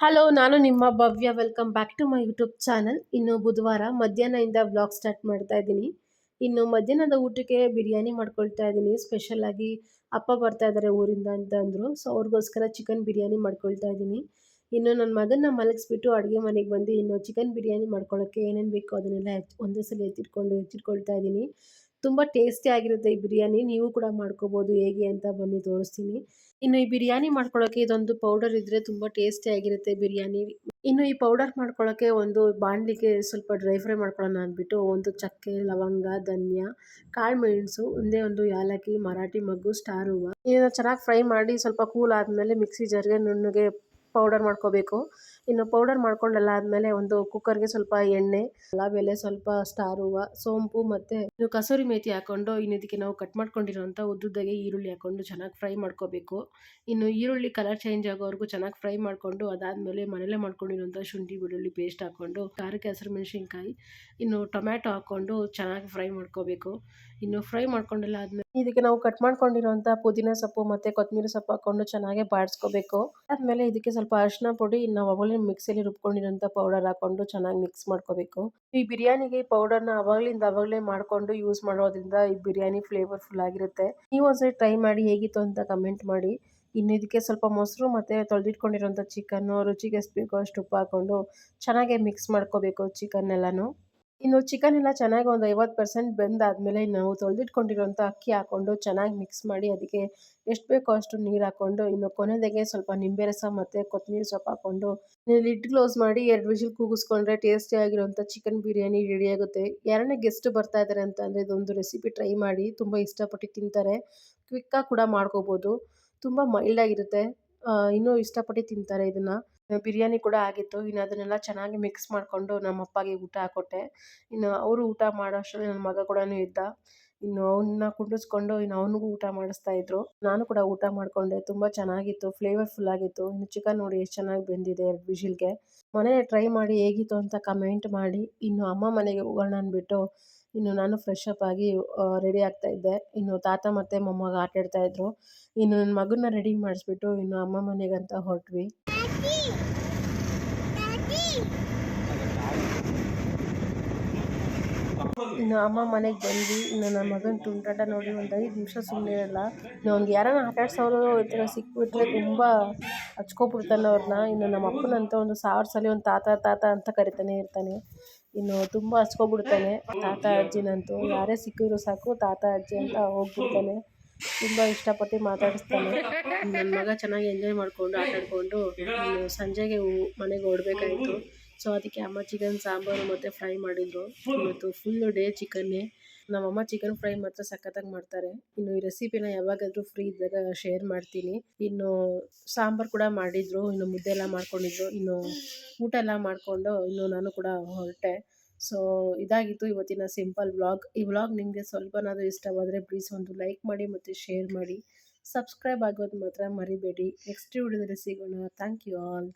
Hello, ನಾನು ನಿಮ್ಮ Bhavya. Welcome back to my YouTube channel. ಇನ್ನು ಬುಧವಾರ ಮಧ್ಯಾಹ್ನದಿಂದ ವ್ಲಾಗ್ ಸ್ಟಾರ್ಟ್ ಮಾಡ್ತಾ ಇದ್ದೀನಿ. ಇನ್ನು ಮಧ್ಯಾಹ್ನದ ಊಟಕ್ಕೆ ಬಿರಿಯಾನಿ ಮಾಡ್ಕೊಳ್ತಾ ಇದ್ದೀನಿ. ಸ್ಪೆಷಲ್ ಆಗಿ ಅಪ್ಪ ಬರ್ತಾ ಇದ್ದಾರೆ ಊರಿಂದ ಅಂತ ಅಂದರು. ಸೊ ಅವ್ರಿಗೋಸ್ಕರ ಚಿಕನ್ ಬಿರಿಯಾನಿ ಮಾಡ್ಕೊಳ್ತಾ ಇದ್ದೀನಿ. ಇನ್ನು ನನ್ನ ಮಗನ್ನ ಮಲಗಿಸ್ಬಿಟ್ಟು ಅಡುಗೆ ಮನೆಗೆ ಬಂದು ಇನ್ನು ಚಿಕನ್ ಬಿರಿಯಾನಿ ಮಾಡ್ಕೊಳ್ಳೋಕ್ಕೆ ಏನೇನು ಬೇಕೋ ಅದನ್ನೆಲ್ಲ ಒಂದೇ ಸಲ ಹೆಚ್ಚಿಟ್ಕೊಳ್ತಾ ಇದ್ದೀನಿ. ತುಂಬ ಟೇಸ್ಟಿ ಆಗಿರುತ್ತೆ ಈ ಬಿರಿಯಾನಿ. ನೀವು ಕೂಡ ಮಾಡ್ಕೋಬೋದು. ಹೇಗೆ ಅಂತ ಬನ್ನಿ ತೋರಿಸ್ತೀನಿ. ಇನ್ನು ಈ ಬಿರಿಯಾನಿ ಮಾಡ್ಕೊಳ್ಳೋಕೆ ಇದೊಂದು ಪೌಡರ್ ಇದ್ದರೆ ತುಂಬ ಟೇಸ್ಟಿ ಆಗಿರುತ್ತೆ ಬಿರಿಯಾನಿ. ಇನ್ನು ಈ ಪೌಡರ್ ಮಾಡ್ಕೊಳ್ಳೋಕ್ಕೆ ಒಂದು ಬಾಣಲಿಗೆ ಸ್ವಲ್ಪ ಡ್ರೈ ಫ್ರೈ ಮಾಡ್ಕೊಳ್ಳೋಣ ಅಂದ್ಬಿಟ್ಟು ಒಂದು ಚಕ್ಕೆ, ಲವಂಗ, ಧನ್ಯ, ಕಾಳು ಮೆಣಸು, ಒಂದೇ ಒಂದು ಯಾಲಕ್ಕಿ, ಮರಾಠಿ ಮೊಗ್ಗು, ಸ್ಟಾರ್ ಹೂವು ಇದನ್ನು ಚೆನ್ನಾಗಿ ಫ್ರೈ ಮಾಡಿ ಸ್ವಲ್ಪ ಕೂಲ್ ಆದಮೇಲೆ ಮಿಕ್ಸಿ ಜಾರ್ಗೆ ನುಣ್ಣಗೆ ಪೌಡರ್ ಮಾಡ್ಕೋಬೇಕು. ಇನ್ನು ಪೌಡರ್ ಮಾಡ್ಕೊಂಡೆಲ್ಲ ಆದಮೇಲೆ ಒಂದು ಕುಕ್ಕರ್ಗೆ ಸ್ವಲ್ಪ ಎಣ್ಣೆ, ಬೆಲೆ ಸ್ವಲ್ಪ ಸ್ಟಾರ್ ಹೂವು, ಸೋಂಪು ಮತ್ತು ಇನ್ನು ಕಸೂರಿ ಮೇಥಿ ಹಾಕ್ಕೊಂಡು ಇನ್ನು ಇದಕ್ಕೆ ನಾವು ಕಟ್ ಮಾಡ್ಕೊಂಡಿರೋಂಥ ಉದ್ದುದ್ದಾಗೆ ಈರುಳ್ಳಿ ಹಾಕ್ಕೊಂಡು ಚೆನ್ನಾಗಿ ಫ್ರೈ ಮಾಡ್ಕೋಬೇಕು. ಇನ್ನು ಈರುಳ್ಳಿ ಕಲರ್ ಚೇಂಜ್ ಆಗೋವರೆಗೂ ಚೆನ್ನಾಗಿ ಫ್ರೈ ಮಾಡಿಕೊಂಡು ಅದಾದಮೇಲೆ ಮನೇಲೆ ಮಾಡ್ಕೊಂಡಿರೋಂಥ ಶುಂಠಿ ಬೆಳ್ಳುಳ್ಳಿ ಪೇಸ್ಟ್ ಹಾಕ್ಕೊಂಡು ಖಾರಕ್ಕೆ ಹಸಿರು ಮೆಣಸಿನ್ಕಾಯಿ ಇನ್ನು ಟೊಮ್ಯಾಟೊ ಹಾಕ್ಕೊಂಡು ಚೆನ್ನಾಗಿ ಫ್ರೈ ಮಾಡ್ಕೋಬೇಕು. ಇನ್ನು ಫ್ರೈ ಮಾಡ್ಕೊಂಡೆಲ್ಲ ಆದಮೇಲೆ ಇದಕ್ಕೆ ನಾವು ಕಟ್ ಮಾಡ್ಕೊಂಡಿರೋಂಥ ಪುದೀನ ಸೊಪ್ಪು ಮತ್ತು ಕೊತ್ತಂಬರಿ ಸೊಪ್ಪು ಹಾಕ್ಕೊಂಡು ಚೆನ್ನಾಗಿ ಬಾಡಿಸ್ಕೋಬೇಕು. ಆದಮೇಲೆ ಇದಕ್ಕೆ ಸ್ವಲ್ಪ ಅರಿಶಿನ ಪುಡಿ ನಾವು ಅವಾಗಲೇ ಮಿಕ್ಸಿಯಲ್ಲಿ ರುಬ್ಕೊಂಡಿರೋಂಥ ಪೌಡರ್ ಹಾಕ್ಕೊಂಡು ಚೆನ್ನಾಗಿ ಮಿಕ್ಸ್ ಮಾಡ್ಕೋಬೇಕು. ಈ ಬಿರಿಯಾನಿಗೆ ಪೌಡರ್ನ ಅವಾಗಲೇ ಮಾಡಿಕೊಂಡು ಯೂಸ್ ಮಾಡೋದ್ರಿಂದ ಈ ಬಿರಿಯಾನಿ ಫ್ಲೇವರ್ಫುಲ್ ಆಗಿರುತ್ತೆ. ನೀವು ಒಂದ್ಸರಿ ಟ್ರೈ ಮಾಡಿ ಹೇಗಿತ್ತು ಅಂತ ಕಮೆಂಟ್ ಮಾಡಿ. ಇನ್ನು ಇದಕ್ಕೆ ಸ್ವಲ್ಪ ಮೊಸರು ಮತ್ತು ತೊಳೆದಿಟ್ಕೊಂಡಿರೋಂಥ ಚಿಕನ್ನು ರುಚಿಗೆ ಎಷ್ಟು ಬೇಕೋ ಅಷ್ಟು ಉಪ್ಪು ಹಾಕ್ಕೊಂಡು ಚೆನ್ನಾಗಿ ಮಿಕ್ಸ್ ಮಾಡ್ಕೋಬೇಕು ಚಿಕನ್ ಎಲ್ಲನೂ. ಇನ್ನು ಚಿಕನ್ ಎಲ್ಲ ಚೆನ್ನಾಗಿ ಒಂದು 50% ಬೆಂದಾದಮೇಲೆ ನಾವು ತೊಳೆದಿಟ್ಕೊಂಡಿರೋಂಥ ಅಕ್ಕಿ ಹಾಕ್ಕೊಂಡು ಚೆನ್ನಾಗಿ ಮಿಕ್ಸ್ ಮಾಡಿ ಅದಕ್ಕೆ ಎಷ್ಟು ಬೇಕೋ ಅಷ್ಟು ನೀರು ಹಾಕ್ಕೊಂಡು ಇನ್ನು ಕೊನೆಯದಾಗೆ ಸ್ವಲ್ಪ ನಿಂಬೆ ರಸ ಮತ್ತು ಕೊತ್ತಂಬರಿ ಸೊಪ್ಪು ಹಾಕ್ಕೊಂಡು ಲಿಡ್ ಕ್ಲೋಸ್ ಮಾಡಿ 2 ವಿಷಲ್ ಕೂಗಿಸ್ಕೊಂಡ್ರೆ ಟೇಸ್ಟಿ ಆಗಿರೋಂಥ ಚಿಕನ್ ಬಿರಿಯಾನಿ ರೆಡಿ ಆಗುತ್ತೆ. ಯಾರನ್ನೇ ಗೆಸ್ಟ್ ಬರ್ತಾ ಇದ್ದಾರೆ ಅಂತ ಅಂದರೆ ಇದೊಂದು ರೆಸಿಪಿ ಟ್ರೈ ಮಾಡಿ. ತುಂಬ ಇಷ್ಟಪಟ್ಟು ತಿಂತಾರೆ. ಕ್ವಿಕ್ಕಾಗಿ ಕೂಡ ಮಾಡ್ಕೋಬೋದು. ತುಂಬ ಮೈಲ್ಡಾಗಿರುತ್ತೆ. ಇನ್ನೂ ಇಷ್ಟಪಟ್ಟು ತಿಂತಾರೆ ಇದನ್ನು. ಬಿರಿಯಾನಿ ಕೂಡ ಆಗಿತ್ತು. ಇನ್ನು ಅದನ್ನೆಲ್ಲ ಚೆನ್ನಾಗಿ ಮಿಕ್ಸ್ ಮಾಡಿಕೊಂಡು ನಮ್ಮ ಅಪ್ಪಗೆ ಊಟ ಹಾಕ್ಕೊಟ್ಟೆ. ಇನ್ನು ಅವರು ಊಟ ಮಾಡೋ ಅಷ್ಟರಲ್ಲಿ ನನ್ನ ಮಗ ಕೂಡ ಇದ್ದ. ಇನ್ನು ಅವನ್ನ ಕುಂಡಿಸ್ಕೊಂಡು ಇನ್ನು ಅವನಿಗೂ ಊಟ ಮಾಡಿಸ್ತಾ ಇದ್ರು. ನಾನು ಕೂಡ ಊಟ ಮಾಡಿಕೊಂಡೆ. ತುಂಬ ಚೆನ್ನಾಗಿತ್ತು, ಫ್ಲೇವರ್ಫುಲ್ ಆಗಿತ್ತು. ಇನ್ನು ಚಿಕನ್ ನೋಡಿ ಎಷ್ಟು ಚೆನ್ನಾಗಿ ಬೆಂದಿದೆ 2 ವಿಷಿಲ್ಗೆ. ಮನೇಲಿ ಟ್ರೈ ಮಾಡಿ ಹೇಗಿತ್ತು ಅಂತ ಕಮೆಂಟ್ ಮಾಡಿ. ಇನ್ನು ಅಮ್ಮ ಮನೆಗೆ ಹೋಗೋಣ ಅಂದ್ಬಿಟ್ಟು ಇನ್ನು ನಾನು ಫ್ರೆಶ್ ಅಪ್ ಆಗಿ ರೆಡಿ ಆಗ್ತಾ ಇದ್ದೆ. ಇನ್ನು ತಾತ ಮತ್ತು ಮೊಮ್ಮಗ ಆಟ ಆಡ್ತಾ ಇದ್ರು. ಇನ್ನು ನನ್ನ ಮಗನ್ನ ರೆಡಿ ಮಾಡಿಸ್ಬಿಟ್ಟು ಇನ್ನು ಅಮ್ಮ ಮನೆಗಂತ ಹೊರಟ್ವಿ. ಇನ್ನು ಅಮ್ಮ ಮನೆಗೆ ಬಂದ್ವಿ. ಇನ್ನು ನನ್ನ ಮಗನ ತುಂಟಾಟ ನೋಡಿ ಒಂದು 5 ನಿಮಿಷ ಸುಮ್ಮನೆ ಇರಲ್ಲ. ಇನ್ನು ಅವ್ನಿಗೆ ಯಾರನ್ನ ಆಟ ಆಡ್ಸೋರು ಈ ಥರ ಸಿಕ್ಬಿಟ್ರೆ ತುಂಬ ಹಚ್ಕೊಬಿಡ್ತಾನೆ ಅವ್ರನ್ನ. ಇನ್ನು ನಮ್ಮ ಅಪ್ಪನಂತ ಒಂದು 1000 ಸಲ ಒಂದು ತಾತ ತಾತ ಅಂತ ಕರಿತಾನೆ ಇರ್ತಾನೆ. ಇನ್ನು ತುಂಬ ಹಚ್ಕೊಬಿಡ್ತಾನೆ ತಾತ ಅಜ್ಜಿನಂತೂ. ಯಾರೇ ಸಿಕ್ಕಿದ್ರು ಸಾಕು ತಾತ ಅಜ್ಜಿ ಅಂತ ಹೋಗ್ಬಿಡ್ತಾನೆ. ತುಂಬ ಇಷ್ಟಪಟ್ಟು ಮಾತಾಡಿಸ್ತಾನೆ. ನನ್ನ ಮಗ ಚೆನ್ನಾಗಿ ಎಂಜಾಯ್ ಮಾಡಿಕೊಂಡು ಆಟ ಆಡಿಕೊಂಡು ಸಂಜೆಗೆ ಮನೆಗೆ ಹೊರಡ್ಬೇಕಾಯಿತು. ಸೊ ಅದಕ್ಕೆ ಅಮ್ಮ ಚಿಕನ್ ಸಾಂಬಾರು ಮತ್ತು ಫ್ರೈ ಮಾಡಿದರು. ಇವತ್ತು ಫುಲ್ಲು ಡೇ ಚಿಕನ್ನೇ. ನಮ್ಮಮ್ಮ ಚಿಕನ್ ಫ್ರೈ ಮಾತ್ರ ಸಖತ್ತಾಗಿ ಮಾಡ್ತಾರೆ. ಇನ್ನು ಈ ರೆಸಿಪಿನ ಯಾವಾಗಾದರೂ ಫ್ರೀ ಇದ್ದಾಗ ಶೇರ್ ಮಾಡ್ತೀನಿ. ಇನ್ನು ಸಾಂಬಾರು ಕೂಡ ಮಾಡಿದರು. ಇನ್ನು ಮುದ್ದೆ ಎಲ್ಲ ಮಾಡ್ಕೊಂಡಿದ್ರು. ಇನ್ನು ಊಟ ಎಲ್ಲ ಮಾಡಿಕೊಂಡು ಇನ್ನು ನಾನು ಕೂಡ ಹೊರಟೆ. ಸೊ ಇದಾಗಿತ್ತು ಇವತ್ತಿನ ಸಿಂಪಲ್ ವ್ಲಾಗ್. ಈ ವ್ಲಾಗ್ ನಿಮಗೆ ಸ್ವಲ್ಪನಾದರೂ ಇಷ್ಟವಾದರೆ ಪ್ಲೀಸ್ ಒಂದು ಲೈಕ್ ಮಾಡಿ ಮತ್ತು ಶೇರ್ ಮಾಡಿ. ಸಬ್ಸ್ಕ್ರೈಬ್ ಆಗೋದು ಮಾತ್ರ ಮರಿಬೇಡಿ. ನೆಕ್ಸ್ಟ್ ವಿಡಿಯೋದಲ್ಲಿ ಸಿಗೋಣ. Thank you all.